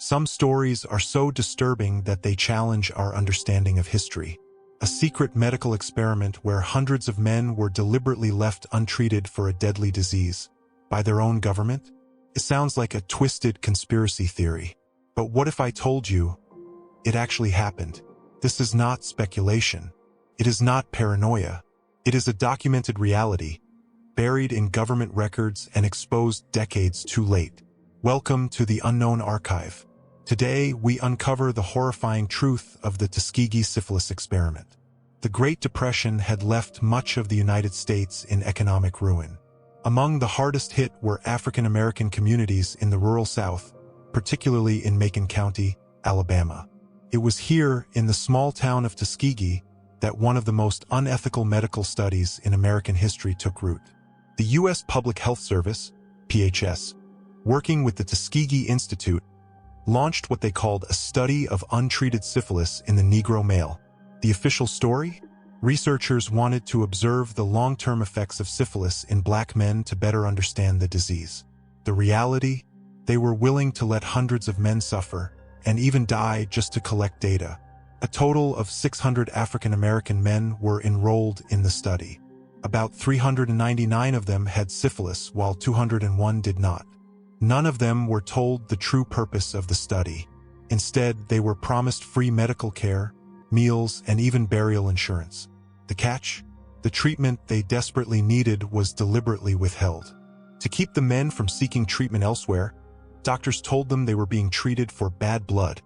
Some stories are so disturbing that they challenge our understanding of history. A secret medical experiment where hundreds of men were deliberately left untreated for a deadly disease by their own government? It sounds like a twisted conspiracy theory. But what if I told you it actually happened? This is not speculation. It is not paranoia. It is a documented reality, buried in government records and exposed decades too late. Welcome to the Unknown Archive. Today, we uncover the horrifying truth of the Tuskegee Syphilis Experiment. The Great Depression had left much of the United States in economic ruin. Among the hardest hit were African American communities in the rural South, particularly in Macon County, Alabama. It was here, in the small town of Tuskegee, that one of the most unethical medical studies in American history took root. The U.S. Public Health Service, PHS, working with the Tuskegee Institute, launched what they called a study of untreated syphilis in the Negro male. The official story? Researchers wanted to observe the long-term effects of syphilis in black men to better understand the disease. The reality? They were willing to let hundreds of men suffer and even die just to collect data. A total of 600 African American men were enrolled in the study. About 399 of them had syphilis, while 201 did not. None of them were told the true purpose of the study. Instead, they were promised free medical care, meals, and even burial insurance. The catch? The treatment they desperately needed was deliberately withheld. To keep the men from seeking treatment elsewhere, doctors told them they were being treated for bad blood,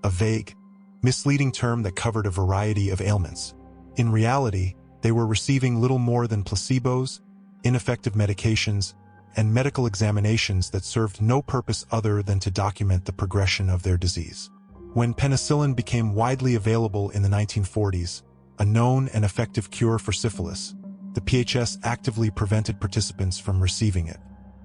a vague, misleading term that covered a variety of ailments. In reality, they were receiving little more than placebos, ineffective medications, and medical examinations that served no purpose other than to document the progression of their disease. When penicillin became widely available in the 1940s, a known and effective cure for syphilis, the PHS actively prevented participants from receiving it.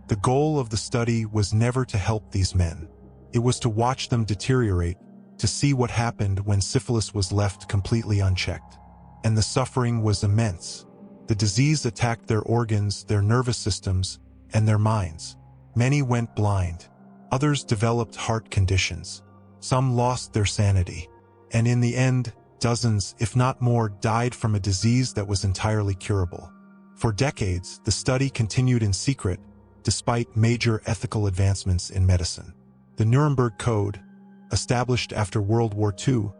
The goal of the study was never to help these men. It was to watch them deteriorate, to see what happened when syphilis was left completely unchecked. And the suffering was immense. The disease attacked their organs, their nervous systems, and their minds. Many went blind. Others developed heart conditions. Some lost their sanity. And in the end, dozens, if not more, died from a disease that was entirely curable. For decades, the study continued in secret, despite major ethical advancements in medicine. The Nuremberg Code, established after World War II,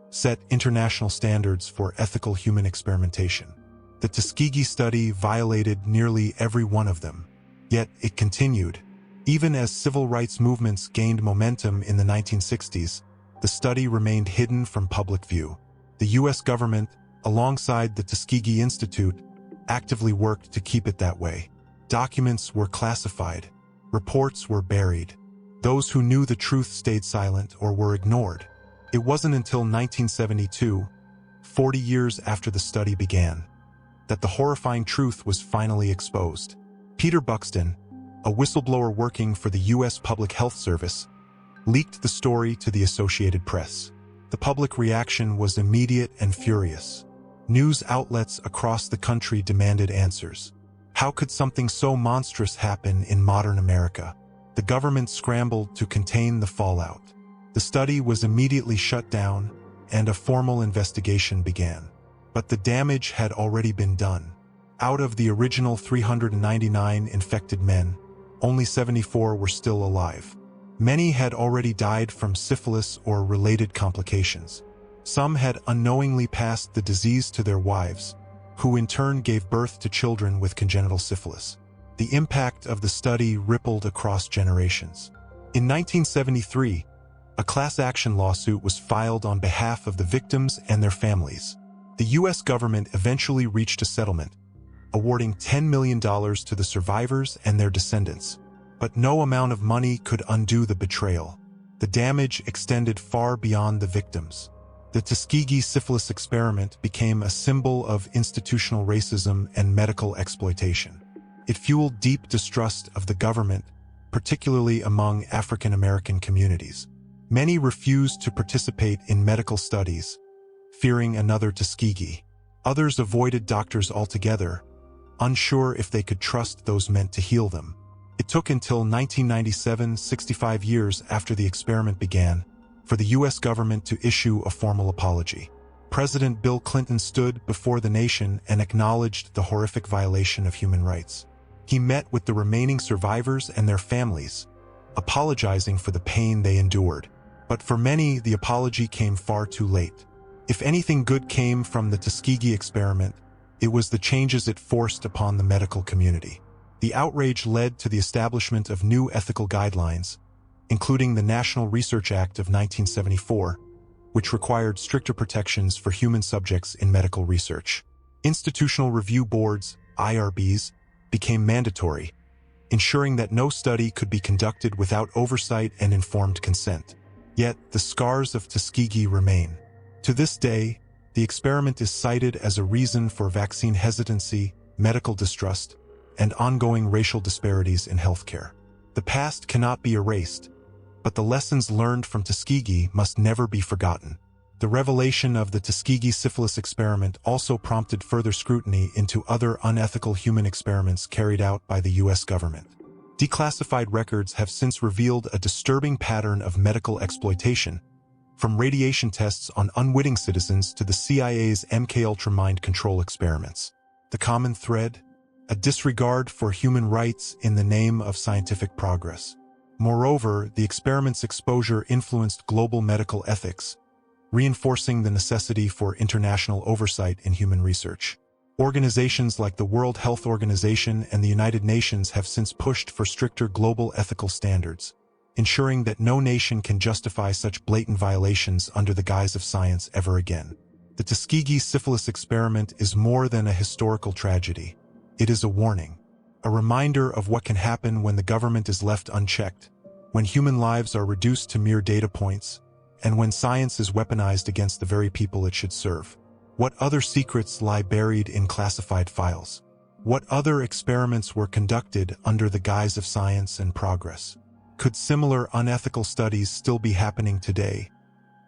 set international standards for ethical human experimentation. The Tuskegee study violated nearly every one of them. Yet it continued. Even as civil rights movements gained momentum in the 1960s, the study remained hidden from public view. The U.S. government, alongside the Tuskegee Institute, actively worked to keep it that way. Documents were classified. Reports were buried. Those who knew the truth stayed silent or were ignored. It wasn't until 1972, 40 years after the study began, that the horrifying truth was finally exposed. Peter Buxton, a whistleblower working for the U.S. Public Health Service, leaked the story to the Associated Press. The public reaction was immediate and furious. News outlets across the country demanded answers. How could something so monstrous happen in modern America? The government scrambled to contain the fallout. The study was immediately shut down, and a formal investigation began. But the damage had already been done. Out of the original 399 infected men, only 74 were still alive. Many had already died from syphilis or related complications. Some had unknowingly passed the disease to their wives, who in turn gave birth to children with congenital syphilis. The impact of the study rippled across generations. In 1973, a class action lawsuit was filed on behalf of the victims and their families. The U.S. government eventually reached a settlement, awarding $10 million to the survivors and their descendants. But no amount of money could undo the betrayal. The damage extended far beyond the victims. The Tuskegee Syphilis Experiment became a symbol of institutional racism and medical exploitation. It fueled deep distrust of the government, particularly among African American communities. Many refused to participate in medical studies, fearing another Tuskegee. Others avoided doctors altogether, unsure if they could trust those meant to heal them. It took until 1997, 65 years after the experiment began, for the U.S. government to issue a formal apology. President Bill Clinton stood before the nation and acknowledged the horrific violation of human rights. He met with the remaining survivors and their families, apologizing for the pain they endured. But for many, the apology came far too late. If anything good came from the Tuskegee experiment, it was the changes it forced upon the medical community. The outrage led to the establishment of new ethical guidelines, including the National Research Act of 1974, which required stricter protections for human subjects in medical research. Institutional review boards, IRBs, became mandatory, ensuring that no study could be conducted without oversight and informed consent. Yet, the scars of Tuskegee remain. To this day, the experiment is cited as a reason for vaccine hesitancy, medical distrust, and ongoing racial disparities in healthcare. The past cannot be erased, but the lessons learned from Tuskegee must never be forgotten. The revelation of the Tuskegee Syphilis Experiment also prompted further scrutiny into other unethical human experiments carried out by the U.S. government. Declassified records have since revealed a disturbing pattern of medical exploitation, from radiation tests on unwitting citizens to the CIA's MKUltra mind control experiments. The common thread? A disregard for human rights in the name of scientific progress. Moreover, the experiment's exposure influenced global medical ethics, reinforcing the necessity for international oversight in human research. Organizations like the World Health Organization and the United Nations have since pushed for stricter global ethical standards, ensuring that no nation can justify such blatant violations under the guise of science ever again. The Tuskegee Syphilis Experiment is more than a historical tragedy. It is a warning, a reminder of what can happen when the government is left unchecked, when human lives are reduced to mere data points, and when science is weaponized against the very people it should serve. What other secrets lie buried in classified files? What other experiments were conducted under the guise of science and progress? Could similar unethical studies still be happening today,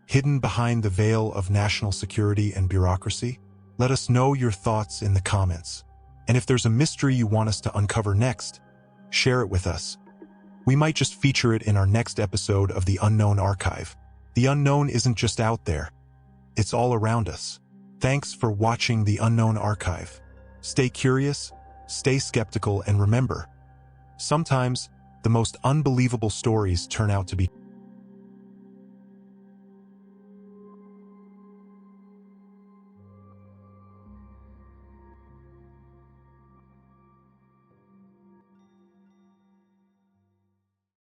hidden behind the veil of national security and bureaucracy? Let us know your thoughts in the comments. And if there's a mystery you want us to uncover next, share it with us. We might just feature it in our next episode of The Unknown Archive. The unknown isn't just out there, it's all around us. Thanks for watching The Unknown Archive. Stay curious, stay skeptical, and remember, sometimes the most unbelievable stories turn out to be